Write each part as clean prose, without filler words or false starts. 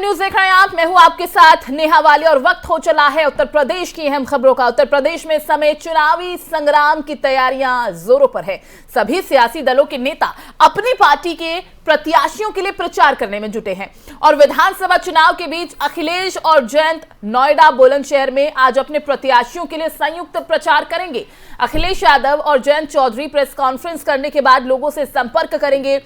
News देख रहे हैं आप। मैं हूं आपके साथ नेहा वाली और वक्त हो चला है उत्तर प्रदेश की अहम खबरों का। उत्तर प्रदेश में इस समय चुनावी संग्राम की तैयारियां जोरों पर है। सभी सियासी दलों के नेता अपनी पार्टी के प्रत्याशियों के लिए प्रचार करने में जुटे हैं और विधानसभा चुनाव के बीच अखिलेश और जयंत नोएडा बुलंदशहर में आज अपने प्रत्याशियों के लिए संयुक्त प्रचार करेंगे। अखिलेश यादव और जयंत चौधरी प्रेस कॉन्फ्रेंस करने के बाद लोगों से संपर्क करेंगे।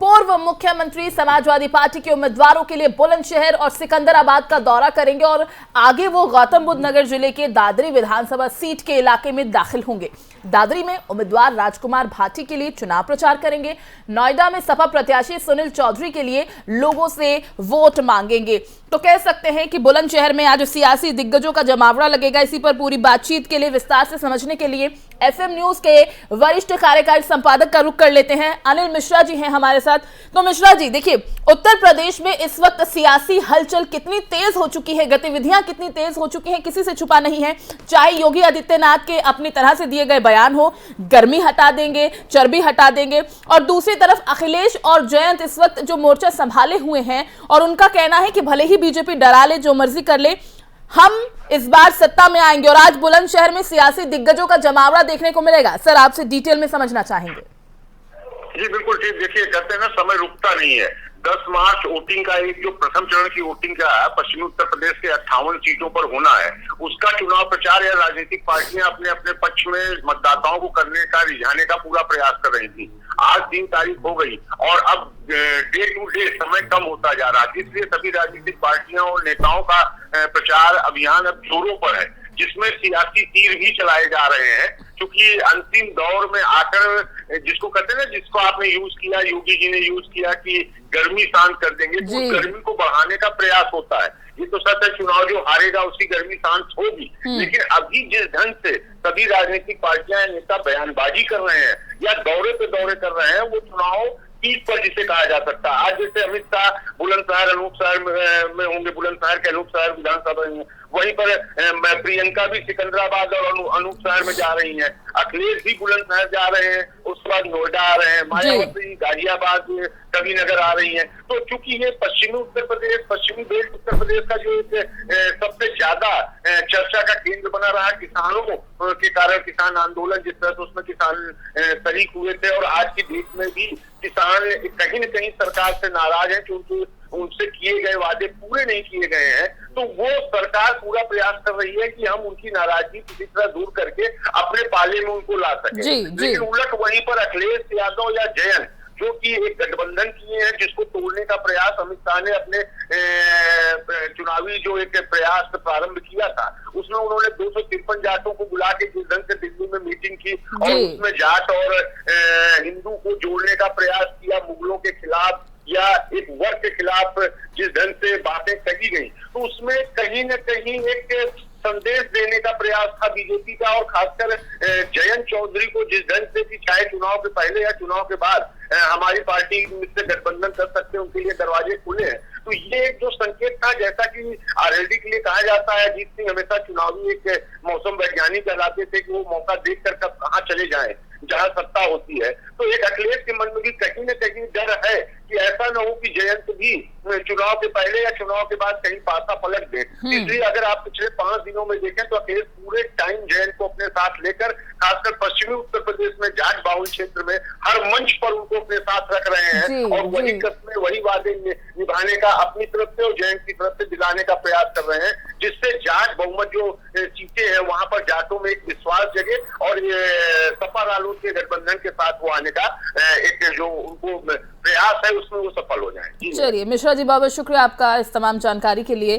पूर्व मुख्यमंत्री समाजवादी पार्टी के उम्मीदवारों के लिए बुलंदशहर और सिकंदराबाद का दौरा करेंगे और आगे वो गौतम बुद्ध नगर जिले के दादरी विधानसभा सीट के इलाके में दाखिल होंगे। दादरी में उम्मीदवार राजकुमार भाटी के लिए चुनाव प्रचार करेंगे। नोएडा में सपा प्रत्याशी सुनील चौधरी के लिए लोगों से वोट मांगेंगे। तो कह सकते हैं कि बुलंदशहर में आज सियासी दिग्गजों का जमावड़ा लगेगा। इसी पर पूरी बातचीत के लिए विस्तार से समझने के लिए एफएम न्यूज के वरिष्ठ कार्यकारी संपादक का रुख कर लेते हैं। अनिल मिश्रा जी हैं हमारे साथ। तो मिश्रा जी, देखिए, उत्तर प्रदेश में इस वक्त सियासी हलचल कितनी तेज हो चुकी है, गतिविधियां कितनी तेज हो चुकी हैं, किसी से छुपा नहीं है। चाहे योगी आदित्यनाथ के अपनी तरह से दिए गए बयान हो, गर्मी हटा देंगे, चर्बी हटा देंगे, और दूसरी तरफ अखिलेश और जयंत इस वक्त जो मोर्चा संभाले हुए हैं और उनका कहना है कि भले ही बीजेपी डरा ले, जो मर्जी कर ले, हम इस बार सत्ता में आएंगे। और आज बुलंदशहर में सियासी दिग्गजों का जमावड़ा देखने को मिलेगा। सर, आपसे डिटेल में समझना चाहेंगे। जी बिल्कुल ठीक। देखिए, कहते हैं ना, समय रुकता नहीं है। 10 मार्च वोटिंग का एक जो प्रथम चरण की वोटिंग का पश्चिमी उत्तर प्रदेश के 58 सीटों पर होना है, उसका चुनाव प्रचार या राजनीतिक पार्टियां अपने अपने पक्ष में मतदाताओं को करने का, रिझाने का पूरा प्रयास कर रही थी। आज 3 तारीख हो गई और अब डे टू डे समय कम होता जा रहा है, इसलिए सभी राजनीतिक पार्टियों और नेताओं का प्रचार अभियान अब जोरों पर है, जिसमें सियासी तीर भी चलाए जा रहे हैं। क्योंकि अंतिम दौर में आकर, जिसको कहते हैं ना, जिसको आपने यूज किया, योगी जी ने यूज किया कि गर्मी शांत कर देंगे, तो गर्मी को बढ़ाने का प्रयास होता है। ये तो सच है, चुनाव जो हारेगा उसकी गर्मी शांत होगी, लेकिन अभी जिस ढंग से सभी राजनीतिक पार्टियां, नेता बयानबाजी कर रहे हैं या दौरे पे दौरे कर रहे हैं, वो चुनाव पीठ पर जिसे कहा जा सकता है। आज जैसे अमित शाह बुलंदशहर अनूपशहर में होंगे, बुलंदशहर के अनूपशहर विधानसभा में, वहीं पर प्रियंका भी सिकंदराबाद और अनूपशहर में जा रही हैं। अखिलेश भी बुलंदशहर जा रहे हैं, उसके बाद नोएडा आ रहे हैं, मायावती गाजियाबाद कभी नगर आ रही हैं। तो चूंकि ये पश्चिमी उत्तर प्रदेश, पश्चिमी बेल्ट उत्तर प्रदेश का जो सबसे ज्यादा चर्चा का केंद्र बना रहा, किसानों के कारण किसान आंदोलन जिस तरह से उसमें किसान शरीक हुए थे, और आज की डेट में भी किसान कहीं न कहीं सरकार से नाराज है क्योंकि उनसे किए गए वादे पूरे नहीं किए गए हैं। तो वो सरकार पूरा प्रयास कर रही है कि हम उनकी नाराजगी किसी तरह दूर करके अपने पाले में उनको ला सके। लेकिन उलट वहीं पर अखिलेश यादव या जयंत, जो कि एक गठबंधन किए हैं, जिसको तोड़ने का प्रयास अमित शाह ने अपने चुनावी जो एक प्रयास प्रारंभ किया था, उसमें उन्होंने 253 जाटों को बुला के जिस ढंग से दिल्ली में मीटिंग की और उसमें जाट और हिंदू को जोड़ने का प्रयास किया, मुगलों के खिलाफ या एक वर्ग के खिलाफ जिस ढंग से बातें कही गई, तो उसमें कहीं न कहीं एक संदेश देने का प्रयास था बीजेपी का। और खासकर जयंत चौधरी को जिस ढंग से कि चाहे चुनाव के पहले या चुनाव के बाद हमारी पार्टी से गठबंधन कर सकते हैं, उनके लिए दरवाजे खुले हैं। तो ये एक जो संकेत था, जैसा कि आरएलडी के लिए कहा जाता है, अजीत सिंह हमेशा चुनावी एक मौसम वैज्ञानिक कहलाते थे कि वो मौका देखकर कब कहाँ चले जाएं जहां सत्ता होती है। तो एक अखिलेश के मन में भी कहीं न कहीं डर है कि ऐसा न हो कि जयंत भी चुनाव के पहले या चुनाव के बाद कहीं पासा पलट दे। इसलिए अगर आप पिछले 5 दिनों में देखें तो अखिलेश पूरे टाइम जयंत को अपने साथ लेकर, खासकर पश्चिमी उत्तर प्रदेश में जाट बाहुल क्षेत्र में हर मंच पर उनको अपने साथ रख रहे हैं और वही कस्में, वही वादे निभाने का अपनी तरफ से और जयंत की तरफ से दिलाने का प्रयास कर रहे हैं, जिससे जाट बहुमत जो सीटें हैं वहां पर जाटों में एक विश्वास जगे और ये सपा रालोद के गठबंधन के साथ वो आने का एक जो उनको प्रयास है उसमें वो सफल हो जाए। चलिए मिश्रा जी, बहुत शुक्रिया आपका इस तमाम जानकारी के लिए।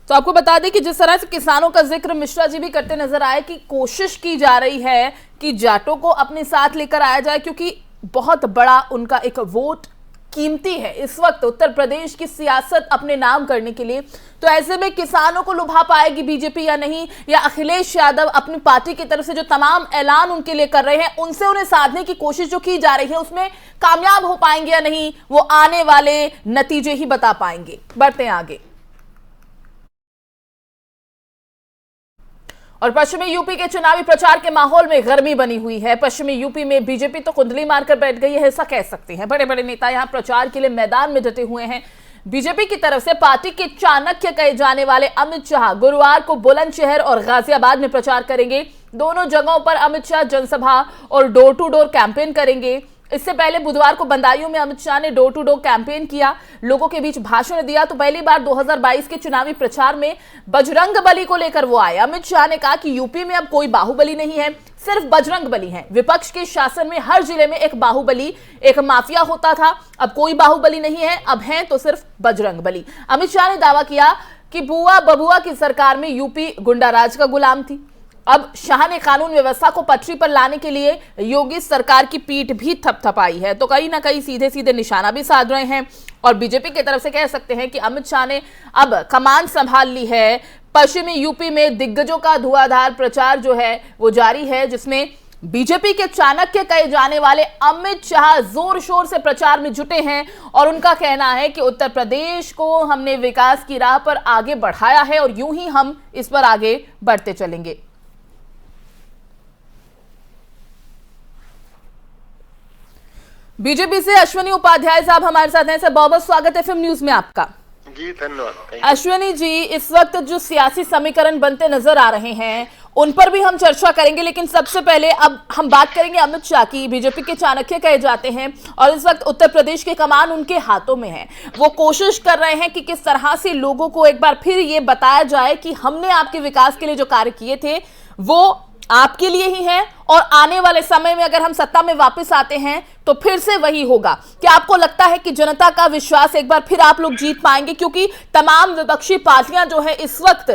तो आपको बता दें कि जिस तरह से किसानों का जिक्र मिश्रा जी भी करते नजर आए कि कोशिश की जा रही है कि जाटों को अपने साथ लेकर आया जाए, क्योंकि बहुत बड़ा उनका एक वोट कीमती है इस वक्त उत्तर प्रदेश की सियासत अपने नाम करने के लिए। तो ऐसे में किसानों को लुभा पाएगी बीजेपी या नहीं, या अखिलेश यादव अपनी पार्टी की तरफ से जो तमाम ऐलान उनके लिए कर रहे हैं उनसे उन्हें साधने की कोशिश जो की जा रही है उसमें कामयाब हो पाएंगे या नहीं, वो आने वाले नतीजे ही बता पाएंगे। बढ़ते हैं आगे। और पश्चिमी यूपी के चुनावी प्रचार के माहौल में गर्मी बनी हुई है। पश्चिमी यूपी में बीजेपी तो कुंडली मारकर बैठ गई है, ऐसा कह सकते हैं। बड़े बड़े नेता यहां प्रचार के लिए मैदान में डटे हुए हैं। बीजेपी की तरफ से पार्टी के चाणक्य कहे जाने वाले अमित शाह गुरुवार को बुलंदशहर और गाजियाबाद में प्रचार करेंगे। दोनों जगहों पर अमित शाह जनसभा और डोर टू डोर कैंपेन करेंगे। इससे पहले बुधवार को बदायूं में अमित शाह ने डोर टू डोर कैंपेन किया, लोगों के बीच भाषण दिया। तो पहली बार 2022 के चुनावी प्रचार में बजरंग बली को लेकर वो आए। अमित शाह ने कहा कि यूपी में अब कोई बाहुबली नहीं है, सिर्फ बजरंग बली है। विपक्ष के शासन में हर जिले में एक बाहुबली, एक माफिया होता था, अब कोई बाहुबली नहीं है, अब है तो सिर्फ बजरंग बली। अमित शाह ने दावा किया कि बुआ बबुआ की सरकार में यूपी गुंडाराज का गुलाम थी। अब शाह ने कानून व्यवस्था को पटरी पर लाने के लिए योगी सरकार की पीठ भी थपथपाई है। तो कहीं ना कहीं सीधे सीधे निशाना भी साध रहे हैं और बीजेपी की तरफ से कह सकते हैं कि अमित शाह ने अब कमान संभाल ली है। पश्चिमी यूपी में दिग्गजों का धुआंधार प्रचार जो है वो जारी है, जिसमें बीजेपी के चाणक्य कहे जाने वाले अमित शाह जोर शोर से प्रचार में जुटे हैं और उनका कहना है कि उत्तर प्रदेश को हमने विकास की राह पर आगे बढ़ाया है और यूं ही हम इस पर आगे बढ़ते चलेंगे। बीजेपी से अश्विनी उपाध्याय साहब हमारे साथ हैं। सर, बहुत बहुत स्वागत है FM न्यूज में आपका। जी धन्यवाद। अश्विनी जी, इस वक्त जो सियासी समीकरण बनते नजर आ रहे हैं उन पर भी हम चर्चा करेंगे, लेकिन सबसे पहले अब हम बात करेंगे अमित शाह की। बीजेपी के चाणक्य कहे जाते हैं और इस वक्त उत्तर प्रदेश के कमान उनके हाथों में है। वो कोशिश कर रहे हैं कि किस तरह से लोगों को एक बार फिर ये बताया जाए कि हमने आपके विकास के लिए जो कार्य किए थे वो आपके लिए ही है और आने वाले समय में अगर हम सत्ता में वापस आते हैं तो फिर से वही होगा। क्या आपको लगता है कि जनता का विश्वास एक बार फिर आप लोग जीत पाएंगे? क्योंकि तमाम विपक्षी पार्टियां जो है इस वक्त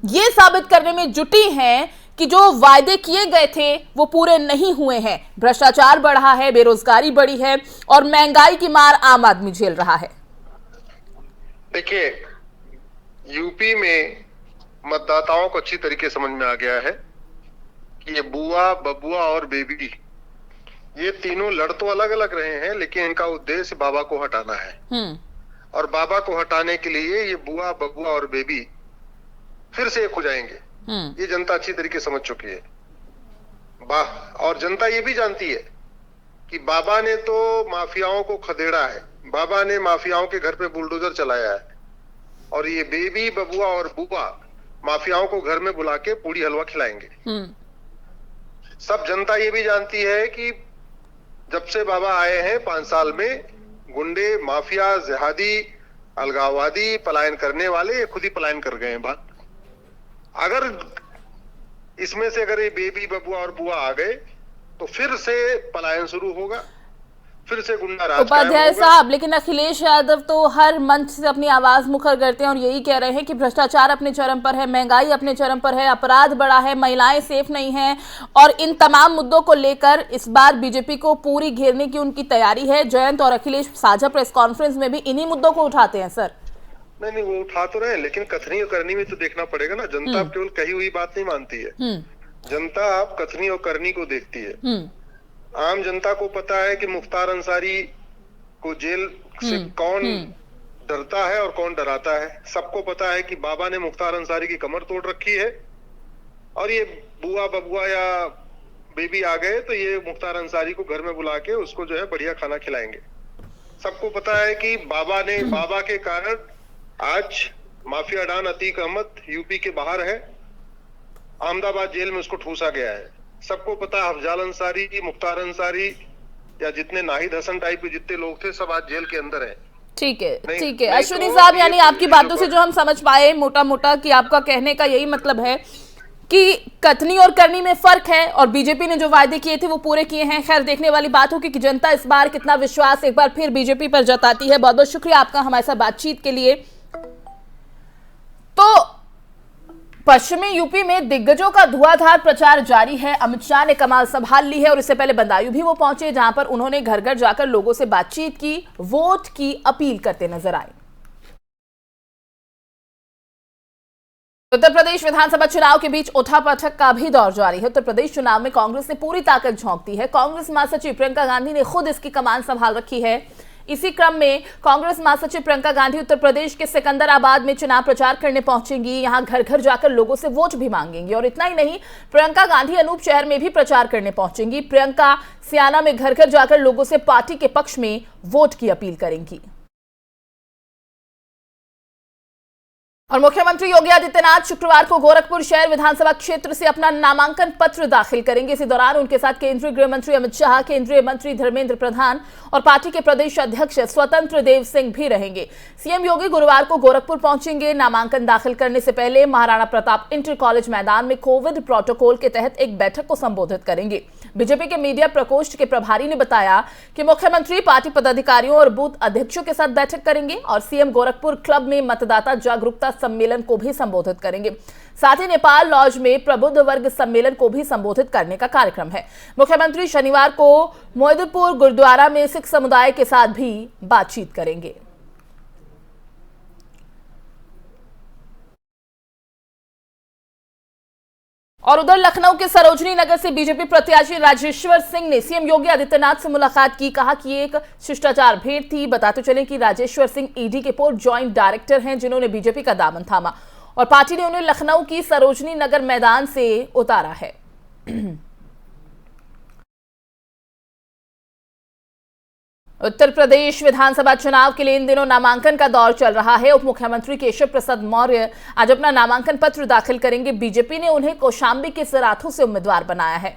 ये साबित करने में जुटी हैं कि जो वायदे किए गए थे वो पूरे नहीं हुए हैं। भ्रष्टाचार बढ़ा है, बेरोजगारी बढ़ी है और महंगाई की मार आम आदमी झेल रहा है। देखिए, यूपी में मतदाताओं को अच्छी तरीके समझ में आ गया है कि ये बुआ, बबुआ और बेबी, ये तीनों लड़ तो अलग अलग रहे हैं, लेकिन इनका उद्देश्य बाबा को हटाना है। और बाबा को हटाने के लिए ये बुआ, बबुआ और बेबी फिर से एक हो जाएंगे। ये जनता अच्छी तरीके समझ चुकी है। और जनता ये भी जानती है कि बाबा ने तो माफियाओं को खदेड़ा है, बाबा ने माफियाओं के घर पे बुलडोजर चलाया है और ये बेबी, बबुआ और बुआ माफियाओं को घर में बुला के पूड़ी हलवा खिलाएंगे। सब जनता ये भी जानती है कि जब से बाबा आए हैं 5 साल में, गुंडे, माफिया, जिहादी, अलगाववादी, पलायन करने वाले ये खुद ही पलायन कर गए हैं। बात अगर इसमें से अगर ये बेबी, बबुआ और बुआ आ गए तो फिर से पलायन शुरू होगा, फिर से गुंडा राज उपाध्याय साहब, लेकिन अखिलेश यादव तो हर मंच से अपनी आवाज मुखर करते हैं और यही कह रहे हैं कि भ्रष्टाचार अपने चरम पर है, महंगाई अपने चरम पर है, अपराध बढ़ा है, महिलाएं सेफ नहीं हैं और इन तमाम मुद्दों को लेकर इस बार बीजेपी को पूरी घेरने की उनकी तैयारी है। जयंत और अखिलेश साझा प्रेस कॉन्फ्रेंस में भी इन्हीं मुद्दों को उठाते हैं। सर, नहीं, वो उठा तो रहे, लेकिन कथनी और करनी में तो देखना पड़ेगा ना। जनता अब केवल कही हुई बात नहीं मानती है, जनता अब कथनी और करनी को देखती है। आम जनता को पता है कि मुख्तार अंसारी को जेल से कौन डरता है और कौन डराता है। सबको पता है कि बाबा ने मुख्तार अंसारी की कमर तोड़ रखी है और ये बुआ, बबुआ या बेबी आ गए तो ये मुख्तार अंसारी को घर में बुला के उसको जो है बढ़िया खाना खिलाएंगे। सबको पता है कि बाबा के कारण आज mafia don Atiq Ahmed UP के बाहर है, अहमदाबाद जेल में उसको ठूसा गया है। सबको पता है अफजाल अंसारी, मुख्तार अंसारी या जितने नाहिद हसन टाइप के जितने लोग थे सब आज जेल के अंदर हैं। ठीक है, ठीक है अश्विनी साहब, यानी आपकी बातों से जो हम समझ पाए मोटा मोटा कि आपका कहने का यही मतलब है कि कथनी और करनी में फर्क है और बीजेपी ने जो वायदे किए थे वो पूरे किए हैं। खैर, देखने वाली बात होगी कि जनता इस बार कितना विश्वास एक बार फिर बीजेपी पर जताती है। बहुत बहुत शुक्रिया आपका हमारे साथ बातचीत के लिए। तो पश्चिमी यूपी में दिग्गजों का धुआंधार प्रचार जारी है। अमित शाह ने कमान संभाल ली है और इससे पहले बदायूं भी वो पहुंचे, जहां पर उन्होंने घर घर जाकर लोगों से बातचीत की, वोट की अपील करते नजर आए। उत्तर प्रदेश विधानसभा चुनाव के बीच उठापटक का भी दौर जारी है। उत्तर प्रदेश चुनाव में कांग्रेस ने पूरी ताकत झोंक दी है। कांग्रेस महासचिव प्रियंका गांधी ने खुद इसकी कमान संभाल रखी है। इसी क्रम में कांग्रेस महासचिव प्रियंका गांधी उत्तर प्रदेश के सिकंदराबाद में चुनाव प्रचार करने पहुंचेंगी। यहां घर घर जाकर लोगों से वोट भी मांगेंगी और इतना ही नहीं, प्रियंका गांधी अनूप शहर में भी प्रचार करने पहुंचेंगी। प्रियंका सियाना में घर घर जाकर लोगों से पार्टी के पक्ष में वोट की अपील करेंगी। और मुख्यमंत्री योगी आदित्यनाथ शुक्रवार को गोरखपुर शहर विधानसभा क्षेत्र से अपना नामांकन पत्र दाखिल करेंगे। इसी दौरान उनके साथ केंद्रीय गृह मंत्री अमित शाह, केंद्रीय मंत्री धर्मेंद्र प्रधान और पार्टी के प्रदेश अध्यक्ष स्वतंत्र देव सिंह भी रहेंगे। सीएम योगी गुरुवार को गोरखपुर पहुंचेंगे। नामांकन दाखिल करने से पहले महाराणा प्रताप इंटर कॉलेज मैदान में कोविड प्रोटोकॉल के तहत एक बैठक को संबोधित करेंगे। बीजेपी के मीडिया प्रकोष्ठ के प्रभारी ने बताया कि मुख्यमंत्री पार्टी पदाधिकारियों और बूथ अध्यक्षों के साथ बैठक करेंगे और सीएम गोरखपुर क्लब में मतदाता जागरूकता सम्मेलन को भी संबोधित करेंगे। साथ ही नेपाल लॉज में प्रबुद्ध वर्ग सम्मेलन को भी संबोधित करने का कार्यक्रम है। मुख्यमंत्री शनिवार को मोहिदपुर गुरुद्वारा में सिख समुदाय के साथ भी बातचीत करेंगे। और उधर लखनऊ के सरोजनी नगर से बीजेपी प्रत्याशी राजेश्वर सिंह ने सीएम योगी आदित्यनाथ से मुलाकात की। कहा कि एक शिष्टाचार भेंट थी। बताते चले कि राजेश्वर सिंह ईडी के पूर्व ज्वाइंट डायरेक्टर हैं, जिन्होंने बीजेपी का दामन थामा और पार्टी ने उन्हें लखनऊ की सरोजनी नगर मैदान से उतारा है। उत्तर प्रदेश विधानसभा चुनाव के लिए इन दिनों नामांकन का दौर चल रहा है। उप मुख्यमंत्री केशव प्रसाद मौर्य आज अपना नामांकन पत्र दाखिल करेंगे। बीजेपी ने उन्हें कौशाम्बी के सिराथू से उम्मीदवार बनाया है।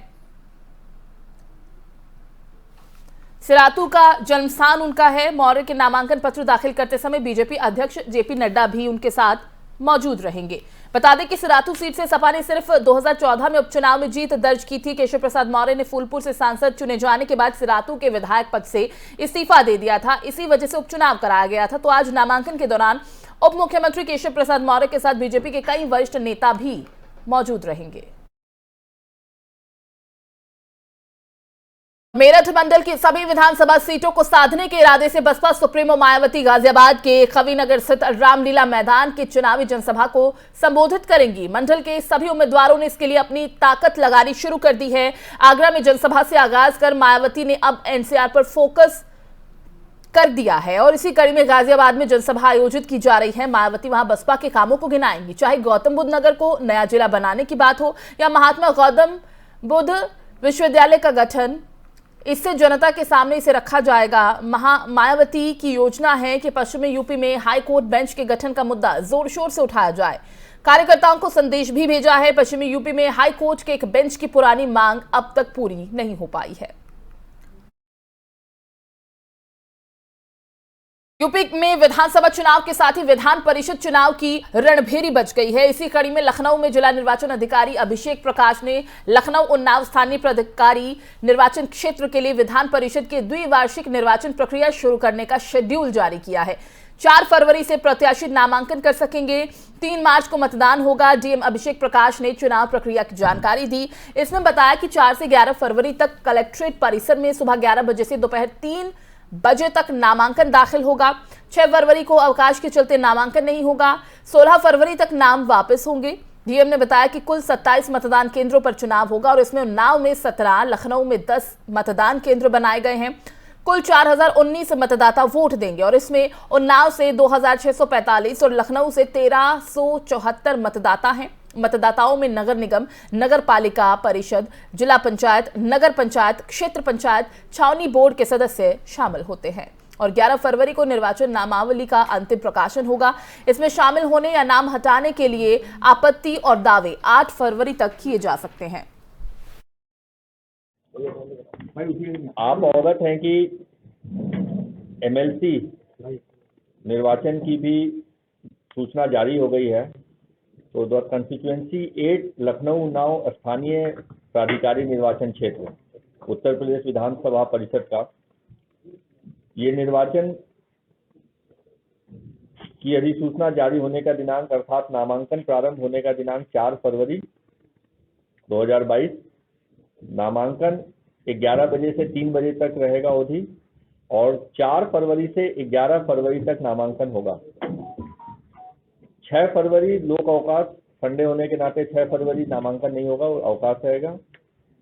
सिराथू का जन्मस्थान उनका है। मौर्य के नामांकन पत्र दाखिल करते समय बीजेपी अध्यक्ष जेपी नड्डा भी उनके साथ मौजूद रहेंगे। बता दें कि सिराथू सीट से सपा ने सिर्फ 2014 में उपचुनाव में जीत दर्ज की थी। केशव प्रसाद मौर्य ने फूलपुर से सांसद चुने जाने के बाद सिराथू के विधायक पद से इस्तीफा दे दिया था। इसी वजह से उपचुनाव कराया गया था। तो आज नामांकन के दौरान उप मुख्यमंत्री केशव प्रसाद मौर्य के साथ बीजेपी के कई वरिष्ठ नेता भी मौजूद रहेंगे। मेरठ मंडल की सभी विधानसभा सीटों को साधने के इरादे से बसपा सुप्रीमो मायावती गाजियाबाद के खवीनगर स्थित रामलीला मैदान की चुनावी जनसभा को संबोधित करेंगी। मंडल के सभी उम्मीदवारों ने इसके लिए अपनी ताकत लगानी शुरू कर दी है। आगरा में जनसभा से आगाज कर मायावती ने अब एनसीआर पर फोकस कर दिया है और इसी कड़ी में गाजियाबाद में जनसभा आयोजित की जा रही है। मायावती वहां बसपा के कामों को गिनाएंगी, चाहे गौतम बुद्ध नगर को नया जिला बनाने की बात हो या महात्मा गौतम बुद्ध विश्वविद्यालय का गठन। इससे जनता के सामने इसे रखा जाएगा। मायावती की योजना है कि पश्चिमी यूपी में हाई कोर्ट बेंच के गठन का मुद्दा जोर शोर से उठाया जाए। कार्यकर्ताओं को संदेश भी भेजा है। पश्चिमी यूपी में हाई कोर्ट के एक बेंच की पुरानी मांग अब तक पूरी नहीं हो पाई है। यूपी में विधानसभा चुनाव के साथ ही विधान परिषद चुनाव की रणभेरी बज गई है। इसी कड़ी में लखनऊ में जिला निर्वाचन अधिकारी अभिषेक प्रकाश ने लखनऊ उन्नाव स्थानीय प्राधिकारी निर्वाचन क्षेत्र के लिए विधान परिषद के द्विवार्षिक निर्वाचन प्रक्रिया शुरू करने का शेड्यूल जारी किया है। 4 फरवरी से प्रत्याशी नामांकन कर सकेंगे। 3 मार्च को मतदान होगा। डीएम अभिषेक प्रकाश ने चुनाव प्रक्रिया की जानकारी दी। इसमें बताया कि 4 से 11 फरवरी तक कलेक्ट्रेट परिसर में सुबह 11 बजे से दोपहर 3 बजे तक नामांकन दाखिल होगा। 6 फरवरी को अवकाश के चलते नामांकन नहीं होगा। 16 फरवरी तक नाम वापस होंगे। डीएम ने बताया कि कुल 27 मतदान केंद्रों पर चुनाव होगा और इसमें उन्नाव में 17, लखनऊ में 10 मतदान केंद्र बनाए गए हैं। कुल 4019 मतदाता वोट देंगे और इसमें उन्नाव से 2645 और लखनऊ से 1374 मतदाता हैं। मतदाताओं में नगर निगम, नगर पालिका परिषद, जिला पंचायत, नगर पंचायत, क्षेत्र पंचायत, छावनी बोर्ड के सदस्य शामिल होते हैं। और 11 फरवरी को निर्वाचन नामावली का अंतिम प्रकाशन होगा। इसमें शामिल होने या नाम हटाने के लिए आपत्ति और दावे 8 फरवरी तक किए जा सकते हैं। आप अवगत हैं कि एमएलसी निर्वाचन की भी सूचना जारी हो गई है। तो द कंस्टिट्यूएंसी 8 लखनऊ उन्नाव स्थानीय प्राधिकारी निर्वाचन क्षेत्र उत्तर प्रदेश विधानसभा परिषद का ये निर्वाचन की अधिसूचना जारी होने का दिनांक अर्थात नामांकन प्रारंभ होने का दिनांक 4 फरवरी 2022। नामांकन 11 बजे से 3 बजे तक रहेगा अवधि और 4 फरवरी से 11 फरवरी तक नामांकन होगा। 6 फरवरी लोक अवकाश, संडे होने के नाते 6 फरवरी नामांकन नहीं होगा, अवकाश रहेगा।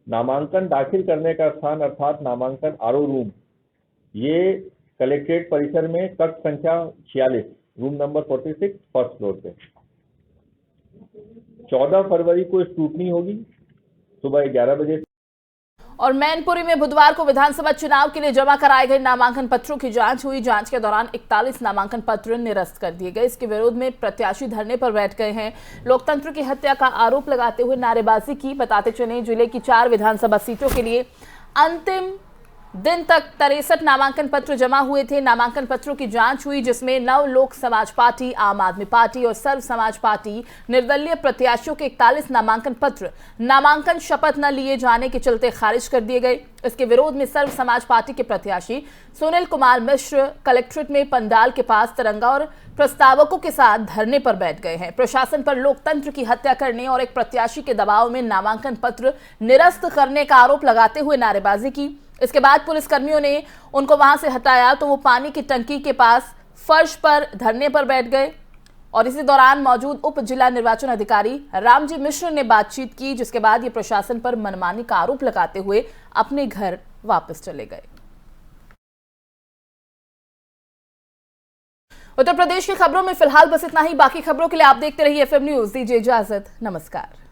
नामांकन दाखिल करने का स्थान अर्थात नामांकन आरओ रूम ये कलेक्ट्रेट परिसर में कक्ष संख्या 46 रूम नंबर 46 फर्स्ट फ्लोर पे। 14 फरवरी को स्क्रूटनी होगी सुबह 11 बजे। और मैनपुरी में बुधवार को विधानसभा चुनाव के लिए जमा कराए गए नामांकन पत्रों की जांच हुई। जांच के दौरान 41 नामांकन पत्र निरस्त कर दिए गए। इसके विरोध में प्रत्याशी धरने पर बैठ गए हैं। लोकतंत्र की हत्या का आरोप लगाते हुए नारेबाजी की। बताते चले जिले की 4 विधानसभा सीटों के लिए अंतिम दिन तक 63 नामांकन पत्र जमा हुए थे। नामांकन पत्रों की जांच हुई, जिसमें नव लोक समाज पार्टी, आम आदमी पार्टी और सर्व समाज पार्टी निर्दलीय प्रत्याशियों के 41 नामांकन पत्र नामांकन शपथ न लिए जाने के चलते खारिज कर दिए गए। इसके विरोध में सर्व समाज पार्टी के प्रत्याशी सुनील कुमार मिश्र कलेक्ट्रेट में पंडाल के पास तिरंगा और प्रस्तावकों के साथ धरने पर बैठ गए हैं। प्रशासन पर लोकतंत्र की हत्या करने और एक प्रत्याशी के दबाव में नामांकन पत्र निरस्त करने का आरोप लगाते हुए नारेबाजी की। इसके बाद पुलिस कर्मियों ने उनको वहां से हटाया तो वो पानी की टंकी के पास फर्श पर धरने पर बैठ गए। और इसी दौरान मौजूद उप जिला निर्वाचन अधिकारी रामजी मिश्र ने बातचीत की, जिसके बाद ये प्रशासन पर मनमानी का आरोप लगाते हुए अपने घर वापस चले गए। उत्तर प्रदेश की खबरों में फिलहाल बस इतना ही। बाकी खबरों के लिए आप देखते रहिए FM न्यूज़। दीजिए इजाजत, नमस्कार।